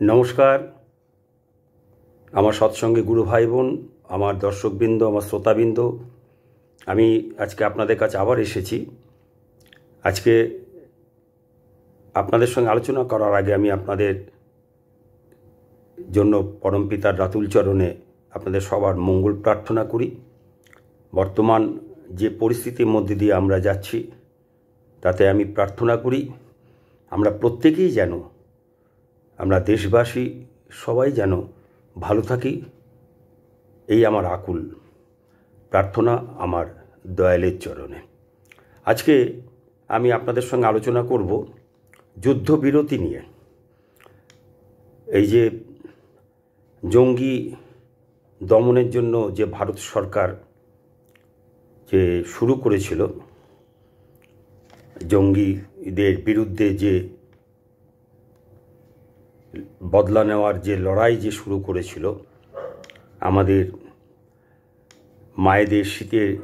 নমস্কার, আমার সৎসঙ্গে গুরু ভাই বোন, আমার দর্শকবৃন্দ, আমার শ্রোতাবৃন্দ। আমি আজকে আপনাদের কাছে আবার এসেছি। আজকে আপনাদের সঙ্গে আলোচনা করার আগে আমি আপনাদের জন্য পরমপিতার রাতুল চরণে আপনাদের সবার মঙ্গল প্রার্থনা করি। বর্তমান যে পরিস্থিতির মধ্যে দিয়ে আমরা যাচ্ছি, তাতে আমি প্রার্থনা করি আমরা প্রত্যেকেই যেন, আমরা দেশবাসী সবাই যেন ভালো থাকি, এই আমার আকুল প্রার্থনা আমার দয়ালের চরণে। আজকে আমি আপনাদের সঙ্গে আলোচনা করব যুদ্ধবিরতি নিয়ে। এই যে জঙ্গি দমনের জন্য যে ভারত সরকার যে শুরু করেছিল, জঙ্গিদের বিরুদ্ধে যে বদলা নেওয়ার যে লড়াই যে শুরু করেছিল, আমাদের মায়েদের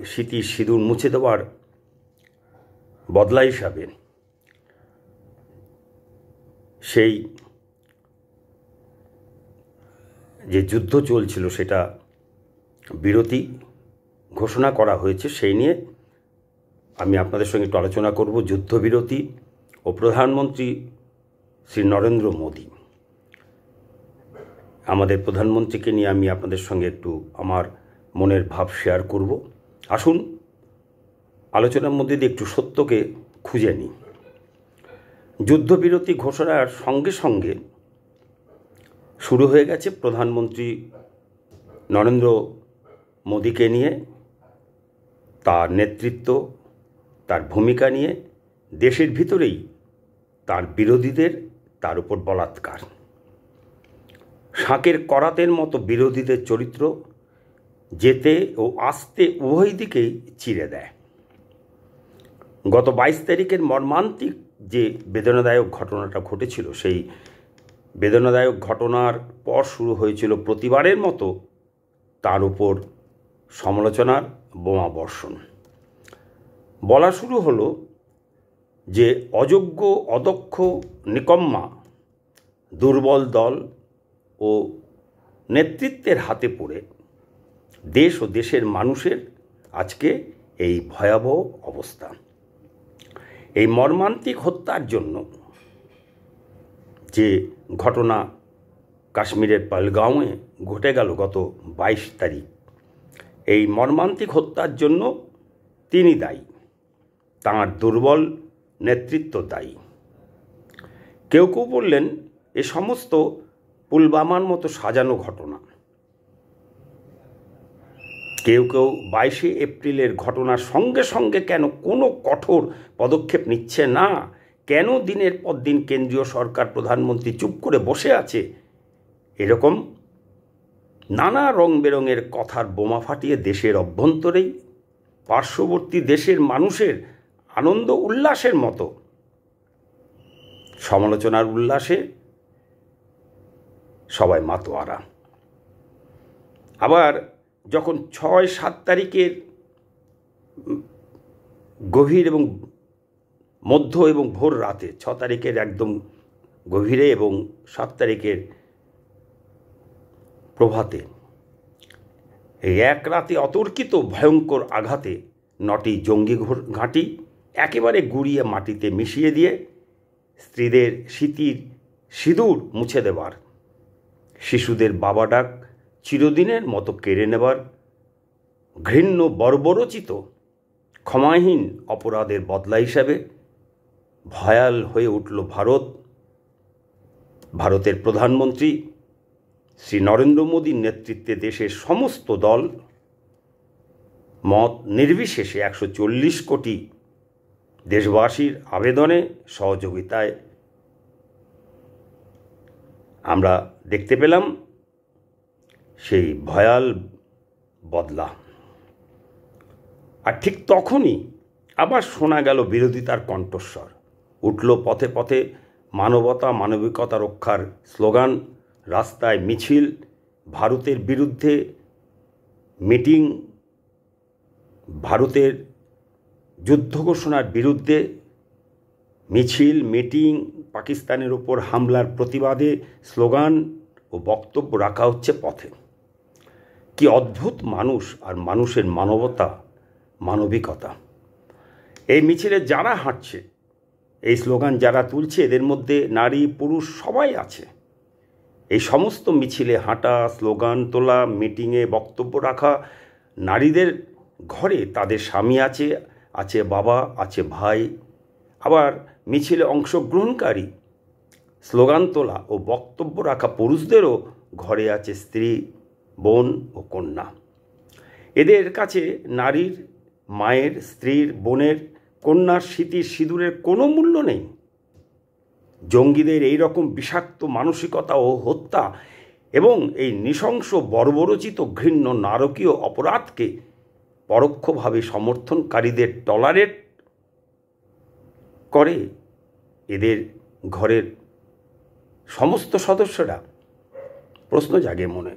স্মৃতির সিঁদুর মুছে দেওয়ার বদলা হিসাবে সেই যে যুদ্ধ চলছিল সেটা বিরতি ঘোষণা করা হয়েছে। সেই নিয়ে আমি আপনাদের সঙ্গে একটু আলোচনা করব। যুদ্ধবিরতি ও প্রধানমন্ত্রী শ্রী নরেন্দ্র মোদী, আমাদের প্রধানমন্ত্রীকে নিয়ে আমি আপনাদের সঙ্গে একটু আমার মনের ভাব শেয়ার করব। আসুন আলোচনার মধ্যে দিয়ে একটু সত্যকে খুঁজে নিই। যুদ্ধবিরতি ঘোষণার সঙ্গে সঙ্গে শুরু হয়ে গেছে প্রধানমন্ত্রী নরেন্দ্র মোদীকে নিয়ে, তার নেতৃত্ব, তার ভূমিকা নিয়ে দেশের ভিতরেই তার বিরোধীদের তার উপর বলাৎকার। শাঁকের করাতের মতো বিরোধীদের চরিত্র যেতে ও আসতে উভয় দিকেই চিরে দেয়। গত 22 তারিখের মর্মান্তিক যে বেদনাদায়ক ঘটনাটা ঘটেছিল, সেই বেদনাদায়ক ঘটনার পর শুরু হয়েছিল প্রতিবারের মতো তার উপর সমালোচনার বোমা বর্ষণ। বলা শুরু হলো যে অযোগ্য, অদক্ষ, নিকম্মা, দুর্বল দল ও নেতৃত্বের হাতে পড়ে দেশ ও দেশের মানুষের আজকে এই ভয়াবহ অবস্থা। এই মর্মান্তিক হত্যার জন্য, যে ঘটনা কাশ্মীরের পাহলগাঁওয়ে ঘটে গেল গত 22 তারিখ, এই মর্মান্তিক হত্যার জন্য তিনি দায়ী, তাঁর দুর্বল নেতৃত্ব দায়ী। কেউ কেউ বললেন এ সমস্ত পুলওয়ামার মতো সাজানো ঘটনা। কেউ কেউ 22 এপ্রিলের ঘটনার সঙ্গে সঙ্গে কেন কোনো কঠোর পদক্ষেপ নিচ্ছে না, কেন দিনের পর দিন কেন্দ্রীয় সরকার, প্রধানমন্ত্রী চুপ করে বসে আছে, এরকম নানা রং বেরঙের কথার বোমা ফাটিয়ে দেশের অভ্যন্তরেই পার্শ্ববর্তী দেশের মানুষের আনন্দ উল্লাসের মতো সমালোচনার উল্লাসে সবাই মাতোয়ারা। আবার যখন 6-7 তারিখের গভীর এবং মধ্য এবং ভোর রাতে, 6 তারিখের একদম গভীরে এবং 7 তারিখের প্রভাতে, এই এক রাতে অতর্কিত ভয়ঙ্কর আঘাতে 9টি জঙ্গি ঘাঁটি একেবারে গুঁড়িয়ে মাটিতে মিশিয়ে দিয়ে স্ত্রীদের স্মৃতির সিঁদুর মুছে দেবার, শিশুদের বাবা ডাক চিরদিনের মতো কেড়ে নেবার ঘৃণ্য বর্বরচিত ক্ষমাহীন অপরাধের বদলা হিসাবে ভয়াল হয়ে উঠল ভারত। ভারতের প্রধানমন্ত্রী শ্রী নরেন্দ্র মোদীর নেতৃত্বে দেশের সমস্ত দল, মত নির্বিশেষে 140 কোটি দেশবাসীর আবেদনে, সহযোগিতায় আমরা দেখতে পেলাম সেই ভয়াল বদলা। আর ঠিক তখনই আবার শোনা গেল বিরোধিতার কণ্ঠস্বর, উঠল পথে পথে মানবতা, মানবিকতা রক্ষার স্লোগান, রাস্তায় মিছিল, ভারতের বিরুদ্ধে মিটিং, ভারতের যুদ্ধ ঘোষণার বিরুদ্ধে মিছিল, মিটিং, পাকিস্তানের ওপর হামলার প্রতিবাদে স্লোগান ও বক্তব্য রাখা হচ্ছে পথে। কি অদ্ভুত মানুষ আর মানুষের মানবতা, মানবিকতা! এই মিছিলে যারা হাঁটছে, এই স্লোগান যারা তুলছে, এদের মধ্যে নারী পুরুষ সবাই আছে। এই সমস্ত মিছিলে হাঁটা, স্লোগান তোলা, মিটিংয়ে বক্তব্য রাখা নারীদের ঘরে তাদের স্বামী আছে, আছে বাবা, আছে ভাই। আবার মিছিলে অংশগ্রহণকারী, স্লোগান তোলা ও বক্তব্য রাখা পুরুষদেরও ঘরে আছে স্ত্রী, বোন ও কন্যা। এদের কাছে নারীর, মায়ের, স্ত্রীর, বোনের, কন্যার স্মৃতির সিঁদুরের কোনো মূল্য নেই। জঙ্গিদের এই রকম বিষাক্ত মানসিকতা ও হত্যা এবং এই নৃশংস বর্বরচিত ঘৃণ্য নারকীয় অপরাধকে পরোক্ষভাবে সমর্থনকারীদের টলারেট করে এদের ঘরের সমস্ত সদস্যরা। প্রশ্ন জাগে মনে।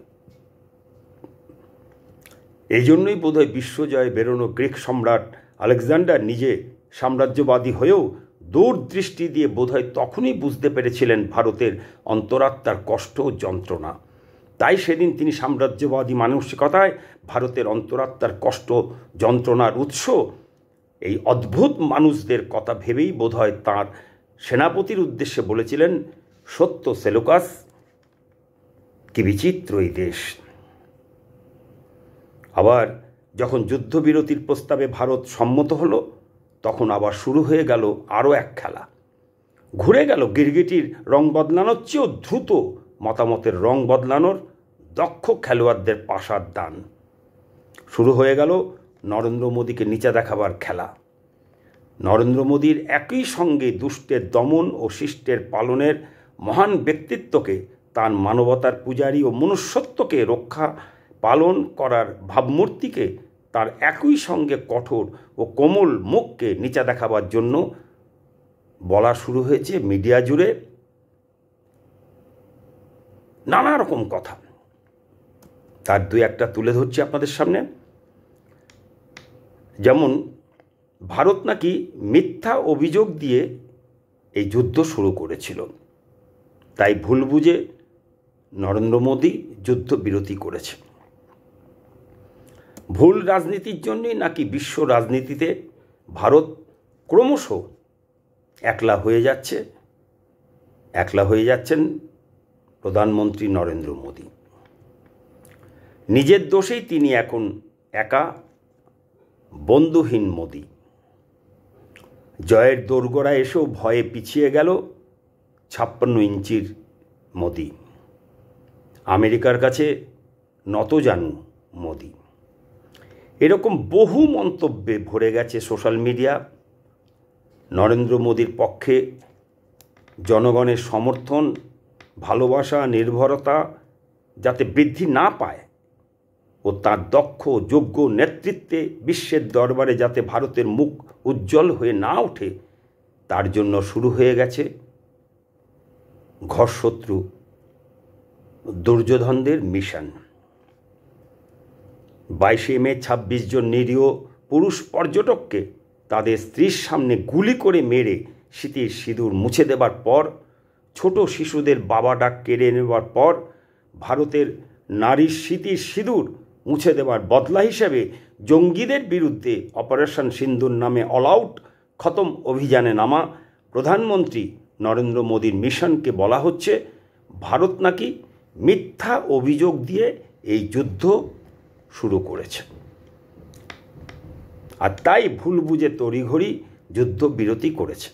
এই জন্যই বোধহয় বিশ্বজয়ে বেরোনো গ্রিক সম্রাট আলেকজান্ডার নিজে সাম্রাজ্যবাদী হয়েও দূরদৃষ্টি দিয়ে বোধহয় তখনই বুঝতে পেরেছিলেন ভারতের অন্তরাত্মার কষ্ট ও যন্ত্রণা। তাই সেদিন তিনি সাম্রাজ্যবাদী মানসিকতায় ভারতের অন্তরাত্মার কষ্ট যন্ত্রণার উৎস এই অদ্ভুত মানুষদের কথা ভেবেই বোধহয় তাঁর সেনাপতির উদ্দেশ্যে বলেছিলেন, সত্য সেলুকাস, কি বিচিত্র এই দেশ। আবার যখন যুদ্ধবিরতির প্রস্তাবে ভারত সম্মত হলো, তখন আবার শুরু হয়ে গেল আরও এক খেলা। ঘুরে গেল গিরগিটির রং বদলানোর চেয়েও দ্রুত মতামতের রং বদলানোর দক্ষ খেলোয়াড়দের পাশার দান। শুরু হয়ে গেল নরেন্দ্র মোদীকে নিচে দেখাবার খেলা। নরেন্দ্র মোদীর একই সঙ্গে দুষ্টের দমন ও শিষ্টের পালনের মহান ব্যক্তিত্বকে, তার মানবতার পূজারী ও মনুষ্যত্বকে রক্ষা পালন করার ভাবমূর্তিকে, তার একই সঙ্গে কঠোর ও কোমল মুখকে নিচে দেখাবার জন্য বলা শুরু হয়েছে মিডিয়া জুড়ে নানা রকম কথা। তার দুই একটা তুলে ধরছি আপনাদের সামনে। যেমন ভারত নাকি মিথ্যা অভিযোগ দিয়ে এই যুদ্ধ শুরু করেছিল, তাই ভুল বুঝে নরেন্দ্র মোদী যুদ্ধবিরতি করেছে। ভুল রাজনীতির জন্যই নাকি বিশ্ব রাজনীতিতে ভারত ক্রমশ একলা হয়ে যাচ্ছেন প্রধানমন্ত্রী নরেন্দ্র মোদী। নিজের দোষেই তিনি এখন একা, বন্ধুহীন মোদী। জয়ের দোরগোড়া এসেও ভয়ে পিছিয়ে গেল 56 ইঞ্চির মোদী। আমেরিকার কাছে নতজানু মোদী। এরকম বহু মন্তব্যে ভরে গেছে সোশ্যাল মিডিয়া। নরেন্দ্র মোদীর পক্ষে জনগণের সমর্থন, ভালোবাসা, নির্ভরতা যাতে বৃদ্ধি না পায় ও তার দক্ষ যোগ্য নেতৃত্বে বিশ্বের দরবারে যাতে ভারতের মুখ উজ্জ্বল হয়ে না ওঠে, তার জন্য শুরু হয়ে গেছে ঘরশত্রু দুর্যোধনদের মিশন। 22 মে 26 জন নিরীহ পুরুষ পর্যটককে তাদের স্ত্রীর সামনে গুলি করে মেরে স্মৃতির সিঁদুর মুছে দেবার পর, ছোট শিশুদের বাবা ডাক কেড়ে নেবার পর, ভারতের নারীর স্মৃতির সিঁদুর মুছে দেবার বদলা হিসেবে জঙ্গিদের বিরুদ্ধে অপারেশন সিন্দুর নামে অল আউট খতম অভিযানে নামা প্রধানমন্ত্রী নরেন্দ্র মোদীর মিশনকে বলা হচ্ছে ভারত নাকি মিথ্যা অভিযোগ দিয়ে এই যুদ্ধ শুরু করেছে, আর তাই ভুল বুঝে তড়িঘড়ি যুদ্ধবিরতি করেছে।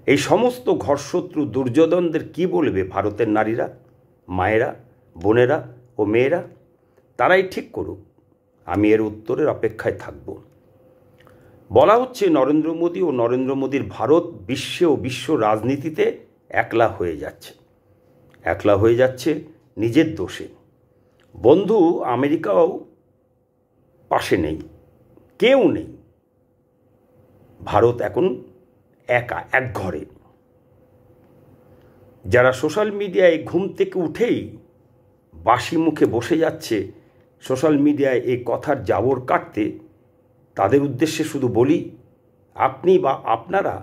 এই সমস্ত ঘরশত্রু দুর্যোধনদের কি বলবে ভারতের নারীরা, মায়েরা, বোনেরা ও মেয়েরা? তারাই ঠিক করুক, আমি এর উত্তরের অপেক্ষায় থাকব। বলা হচ্ছে নরেন্দ্র মোদী ও নরেন্দ্র মোদীর ভারত বিশ্বে ও বিশ্ব রাজনীতিতে একলা হয়ে যাচ্ছে নিজের দোষে। বন্ধু আমেরিকাও পাশে নেই, কেউ নেই। ভারত এখন একা, এক ঘরে। যারা সোশ্যাল মিডিয়ায় ঘুম থেকে উঠেই বাসি মুখে বসে যাচ্ছে সোশ্যাল মিডিয়ায় এই কথার জাবর কাটতে, তাদের উদ্দেশ্যে শুধু বলি, আপনি বা আপনারা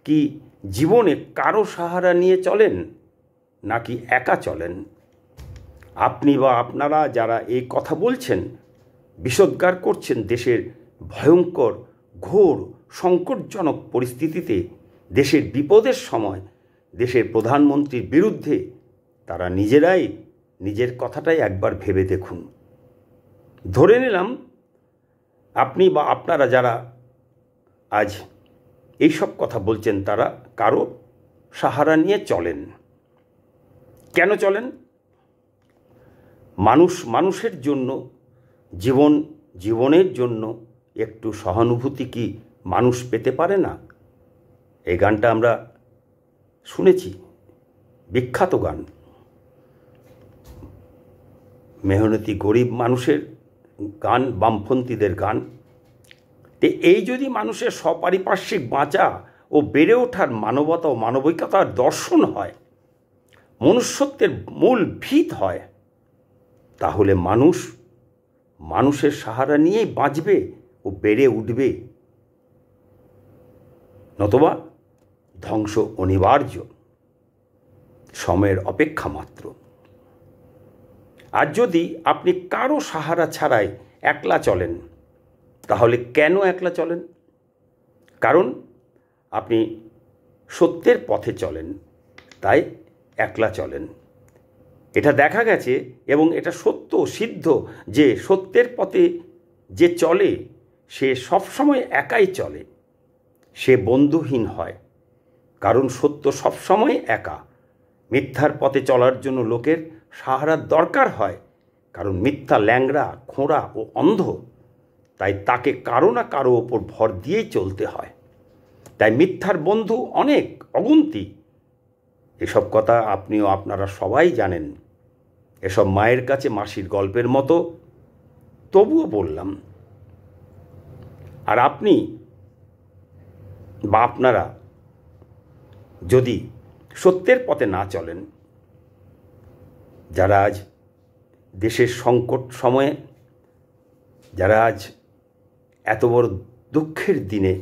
কি জীবনে কারো সাহারা নিয়ে চলেন নাকি একা চলেন? আপনি বা আপনারা যারা এই কথা বলছেন, বিষোদ্গার করছেন দেশের ভয়ঙ্কর ঘোর সংকটজনক পরিস্থিতিতে, দেশের বিপদের সময় দেশের প্রধানমন্ত্রীর বিরুদ্ধে, তারা নিজেরাই নিজের কথাটাই একবার ভেবে দেখুন। ধরে নিলাম আপনি বা আপনারা যারা আজ এইসব কথা বলছেন তারা কারো সাহারা নিয়ে চলেন। কেন চলেন? মানুষ মানুষের জন্য, জীবন জীবনের জন্য একটু সহানুভূতি কি মানুষ পেতে পারে না? এই গানটা আমরা শুনেছি, বিখ্যাত গান, মেহনতি গরিব মানুষের গান, বামপন্থীদের গান। তো এই যদি মানুষের সপারিপার্শ্বিক বাঁচা ও বেড়ে ওঠার মানবতা ও মানবিকতার দর্শন হয়, মনুষ্যত্বের মূল ভিত হয়, তাহলে মানুষ মানুষের সাহারা নিয়েই বাঁচবে ও বেড়ে উঠবে, নতুবা ধ্বংস অনিবার্য, সময়ের অপেক্ষা মাত্র। আর যদি আপনি কারো সাহারা ছাড়াই একলা চলেন, তাহলে কেন একলা চলেন? কারণ আপনি সত্যের পথে চলেন, তাই একলা চলেন। এটা দেখা গেছে এবং এটা সত্য সিদ্ধ যে সত্যের পথে যে চলে সে সবসময় একাই চলে, সে বন্ধুহীন হয়, কারণ সত্য সবসময় একা। মিথ্যার পথে চলার জন্য লোকের সাহারার দরকার হয়, কারণ মিথ্যা ল্যাংড়া, খোঁড়া ও অন্ধ, তাই তাকে কারো না কারো ওপর ভর দিয়েই চলতে হয়। তাই মিথ্যার বন্ধু অনেক, অগুন্তি। এসব কথা আপনিও আপনারা সবাই জানেন, এসব মায়ের কাছে মাসির গল্পের মতো, তবুও বললাম। আর আপনি বা আপনারা যদি সত্যের পথে না চলেন, যারা আজ দেশের সংকট সময়ে, যারা আজ এত বড় দুঃখের দিনে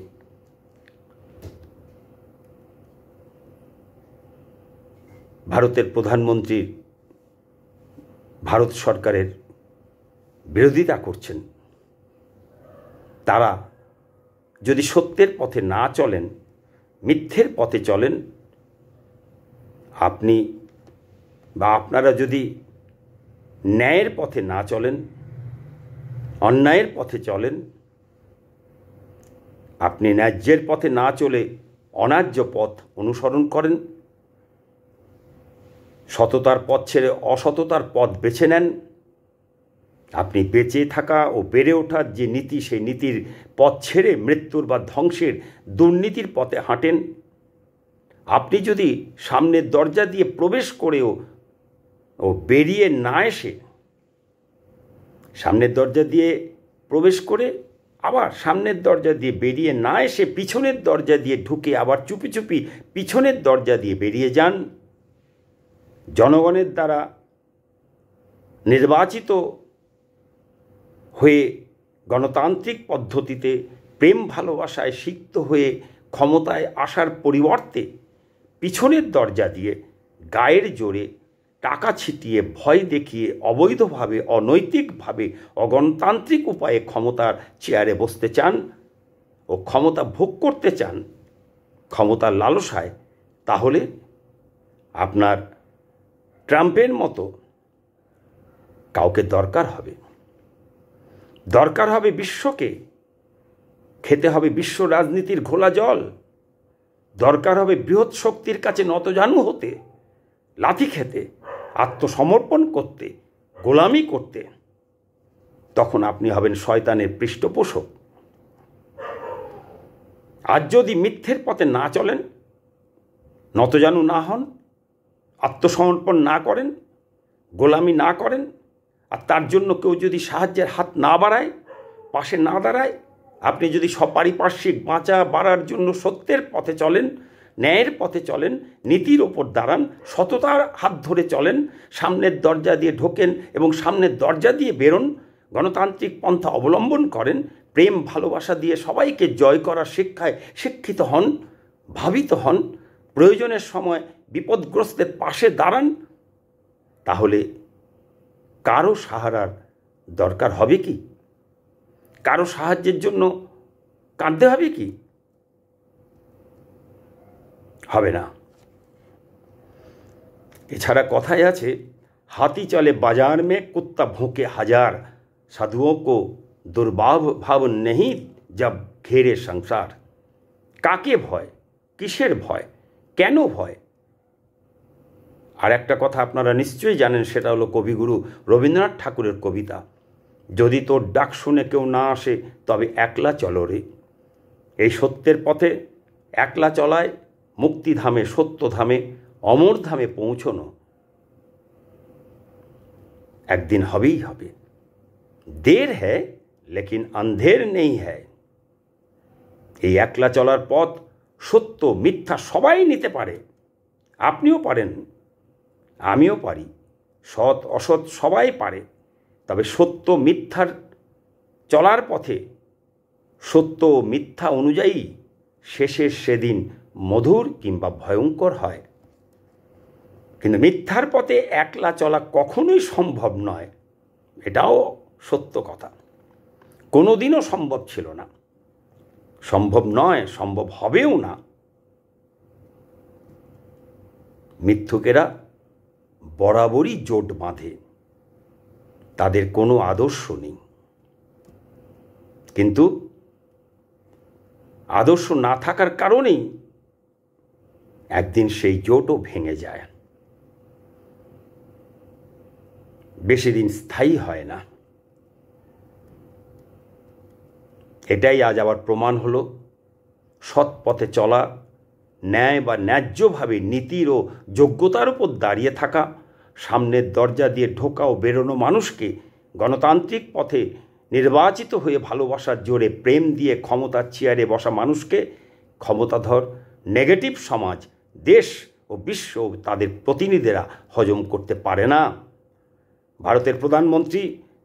ভারতের প্রধানমন্ত্রীর, ভারত সরকারের বিরোধিতা করছেন, তারা যদি সত্যের পথে না চলেন, মিথ্যের পথে চলেন, আপনি বা আপনারা যদি ন্যায়ের পথে না চলেন, অন্যায়ের পথে চলেন, আপনি ন্যায্যের পথে না চলে অন্যায্য পথ অনুসরণ করেন, সততার পথ ছেড়ে অসততার পথ বেছে নেন, আপনি বেঁচে থাকা ও বেড়ে ওঠার যে নীতি, সেই নীতির পথ ছেড়ে মৃত্যুর বা ধ্বংসের দুর্নীতির পথে হাঁটেন, আপনি যদি সামনের দরজা দিয়ে প্রবেশ করেও বেরিয়ে না এসে, সামনের দরজা দিয়ে প্রবেশ করে আবার সামনের দরজা দিয়ে বেরিয়ে না এসে পিছনের দরজা দিয়ে ঢুকে আবার চুপি চুপি পিছনের দরজা দিয়ে বেরিয়ে যান, জনগণের দ্বারা নির্বাচিত হয়ে গণতান্ত্রিক পদ্ধতিতে প্রেম ভালোবাসায় সিক্ত হয়ে ক্ষমতায় আসার পরিবর্তে পিছনের দরজা দিয়ে গায়ের জোরে টাকা ছিটিয়ে, ভয় দেখিয়ে, অবৈধভাবে, অনৈতিকভাবে, অগণতান্ত্রিক উপায়ে ক্ষমতার চেয়ারে বসতে চান ও ক্ষমতা ভোগ করতে চান ক্ষমতার লালসায়, তাহলে আপনার ট্রাম্পের মতো কাউকে দরকার হবে। দরকার হবে বিশ্বকে, খেতে হবে বিশ্ব রাজনীতির ঘোলা জল, দরকার হবে বৃহৎ শক্তির কাছে নতজানু হতে, লাথি খেতে, আত্মসমর্পণ করতে, গোলামি করতে। তখন আপনি হবেন শয়তানের পৃষ্ঠপোষক। আজ যদি মিথ্যের পথে না চলেন, নতজানু না হন, আত্মসমর্পণ না করেন, গোলামি না করেন, আর তার জন্য কেউ যদি সাহায্যের হাত না বাড়ায়, পাশে না দাঁড়ায়, আপনি যদি সপারিপার্শ্বিক বাঁচা বাড়ার জন্য সত্যের পথে চলেন, ন্যায়ের পথে চলেন, নীতির ওপর দাঁড়ান, সততার হাত ধরে চলেন, সামনের দরজা দিয়ে ঢোকেন এবং সামনের দরজা দিয়ে বেরোন, গণতান্ত্রিক পন্থা অবলম্বন করেন, প্রেম ভালোবাসা দিয়ে সবাইকে জয় করার শিক্ষায় শিক্ষিত হন, ভাবিত হন, প্রয়োজনের সময় বিপদগ্রস্তের পাশে দাঁড়ান, তাহলে কারো সাহারার দরকার হবে কি? কারো সাহায্যের জন্য কাঁদতে হবে কি? হবে না। এছাড়া কথায় আছে, हाथी चले बाजार में कुत्ता भौंके हजार, साधुओं को दुर्भाव भाव नहीं जब घेरे संसार। কাকে ভয়, কিসের ভয়, কেন ভয়? আর একটা কথা আপনারা নিশ্চয়ই জানেন, সেটা হলো কবিগুরু রবীন্দ্রনাথ ঠাকুরের কবিতা, যদি তোর ডাক শুনে কেউ না আসে তবে একলা চলো রে। এই সত্যের পথে একলা চলায় মুক্তিধামে, সত্যধামে, অমরধামে পৌঁছনো একদিন হবেই হবে। দের হ্যায় লেকিন আন্ধের নেই হ্যায়। এই একলা চলার পথ সত্য মিথ্যা সবাই নিতে পারে। আপনিও পারেন, আমিও পারি, সৎ অসৎ সবাই পারে। তবে সত্য মিথ্যার চলার পথে সত্য মিথ্যা অনুযায়ী শেষের সেদিন মধুর কিংবা ভয়ঙ্কর হয়। কিন্তু মিথ্যার পথে একলা চলা কখনোই সম্ভব নয়, এটাও সত্য কথা। কোনোদিনও সম্ভব ছিল না, সম্ভব নয়, সম্ভব হবেও না। মিথ্যুকেরা বরাবরই জোট বাঁধে, তাদের কোনো আদর্শ নেই। কিন্তু আদর্শ না থাকার কারণেই একদিন সেই জোটও ভেঙে যায়, বেশি দিন স্থায়ী হয় না। এটাই আজ আবার প্রমাণ হলো, সৎ পথে চলা, ন্যায় বা ন্যায্যভাবে নীতির ও যোগ্যতার উপর দাঁড়িয়ে থাকা, সামনের দরজা দিয়ে ঢোকা ও বেরোনো মানুষকে, গণতান্ত্রিক পথে নির্বাচিত হয়ে ভালোবাসার জোরে প্রেম দিয়ে ক্ষমতার চেয়ারে বসা মানুষকে ক্ষমতাধর নেগেটিভ সমাজ, দেশ ও বিশ্ব তাদের প্রতিনিধিরা হজম করতে পারে না। ভারতের প্রধানমন্ত্রী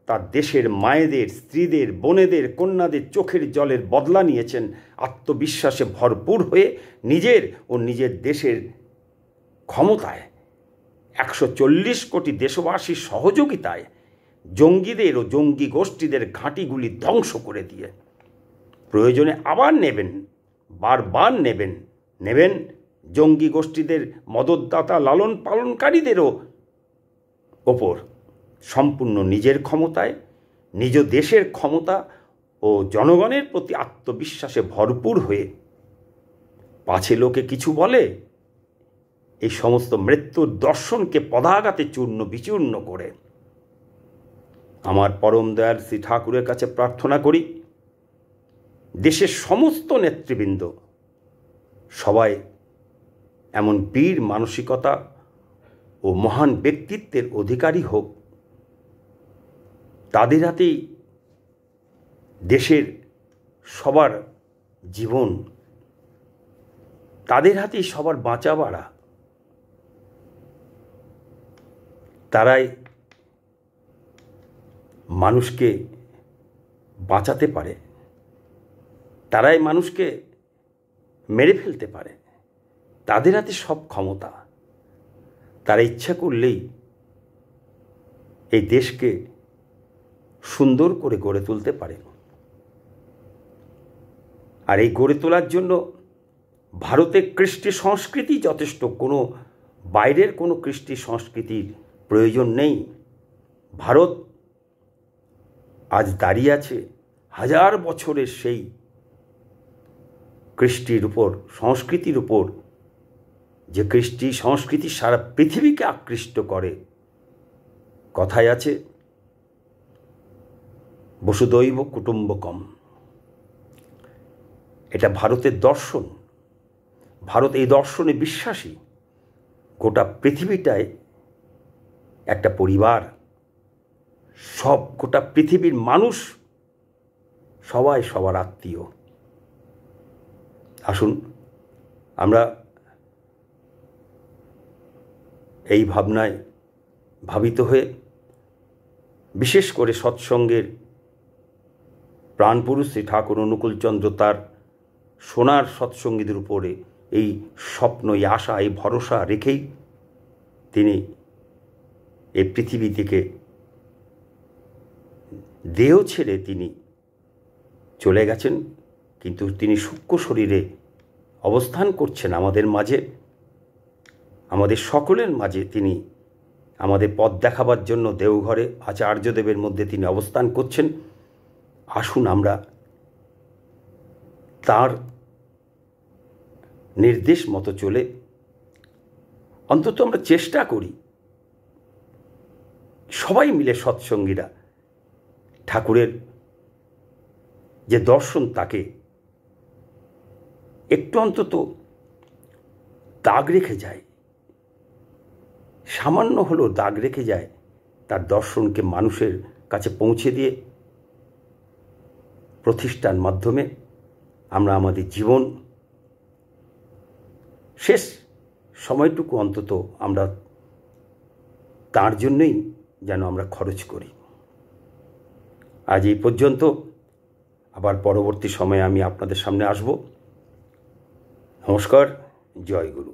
তার দেশের মায়েদের, স্ত্রীদের, বোনেদের, কন্যাদের চোখের জলের বদলা নিয়েছেন আত্মবিশ্বাসে ভরপুর হয়ে নিজের ও নিজের দেশের ক্ষমতায়, 140 কোটি দেশবাসীর সহযোগিতায় জঙ্গিদের ও জঙ্গি গোষ্ঠীদের ঘাঁটিগুলি ধ্বংস করে দিয়ে প্রয়োজনে আবার নেবেন, বারবার নেবেন জঙ্গি গোষ্ঠীদের মদতদাতা, লালন পালনকারীদেরও ওপর সম্পূর্ণ নিজের ক্ষমতায়, নিজ দেশের ক্ষমতা ও জনগণের প্রতি আত্মবিশ্বাসে ভরপুর হয়ে পাছে লোকে কিছু বলে, এই সমস্ত মৃত্যুর দর্শনকে পদাঘাতে চূর্ণ বিচূর্ণ করে আমার পরম দয়াল শ্রী ঠাকুরের কাছে প্রার্থনা করি, দেশের সমস্ত নেতৃবৃন্দ সবাই এমন বীর মানসিকতা ও মহান ব্যক্তিত্বের অধিকারী হোক, তাদের হাতেই দেশের সবার জীবন, তাদের হাতেই সবার বাঁচা বাড়া। তারাই মানুষকে বাঁচাতে পারে, তারাই মানুষকে মেরে ফেলতে পারে। তাদের হাতে সব ক্ষমতা। তারা ইচ্ছা করলেই এই দেশকে সুন্দর করে গড়ে তুলতে পারে। আর এই গড়ে তোলার জন্য ভারতের কৃষ্টি সংস্কৃতি যথেষ্ট, কোনো বাইরের কোনো কৃষ্টি সংস্কৃতির প্রয়োজন নেই। ভারত আজ দাঁড়িয়ে আছে হাজার বছরের সেই কৃষ্টির উপর, সংস্কৃতির উপর, যে কৃষ্টি সংস্কৃতি সারা পৃথিবীকে আকৃষ্ট করে। কথায় আছে বসুদৈব কুটুম্বকম, এটা ভারতের দর্শন। ভারত এই দর্শনে বিশ্বাসী। গোটা পৃথিবীটায় একটা পরিবার, সব গোটা পৃথিবীর মানুষ সবাই সবার আত্মীয়। আসুন আমরা এই ভাবনায় ভাবিত হয়ে, বিশেষ করে সৎসঙ্গের প্রাণপুরুষ শ্রী ঠাকুর অনুকূলচন্দ্র তার সোনার সৎসঙ্গীদের উপরে এই স্বপ্ন, এই আশা, এই ভরসা রেখেই তিনি এই পৃথিবী থেকে দেহ ছেড়ে তিনি চলে গেছেন। কিন্তু তিনি সূক্ষ্ম শরীরে অবস্থান করছেন আমাদের মাঝে, আমাদের সকলের মাঝে। তিনি আমাদের পথ দেখাবার জন্য দেওঘরে আচার্যদেবের মধ্যে তিনি অবস্থান করছেন। আসুন আমরা তার নির্দেশ মতো চলে অন্তত আমরা চেষ্টা করি সবাই মিলে, সৎসঙ্গীরা, ঠাকুরের যে দর্শন তাকে একটু অন্তত দাগ রেখে যায়, সামান্য হলেও দাগ রেখে যায়, তার দর্শনকে মানুষের কাছে পৌঁছে দিয়ে প্রতিষ্ঠার মাধ্যমে আমরা আমাদের জীবন শেষ সময়টুকু অন্তত আমরা তার জন্যই যেন আমরা খরচ করি। আজ এই পর্যন্ত। আবার পরবর্তী সময়ে আমি আপনাদের সামনে আসব। নমস্কার, জয় গুরু।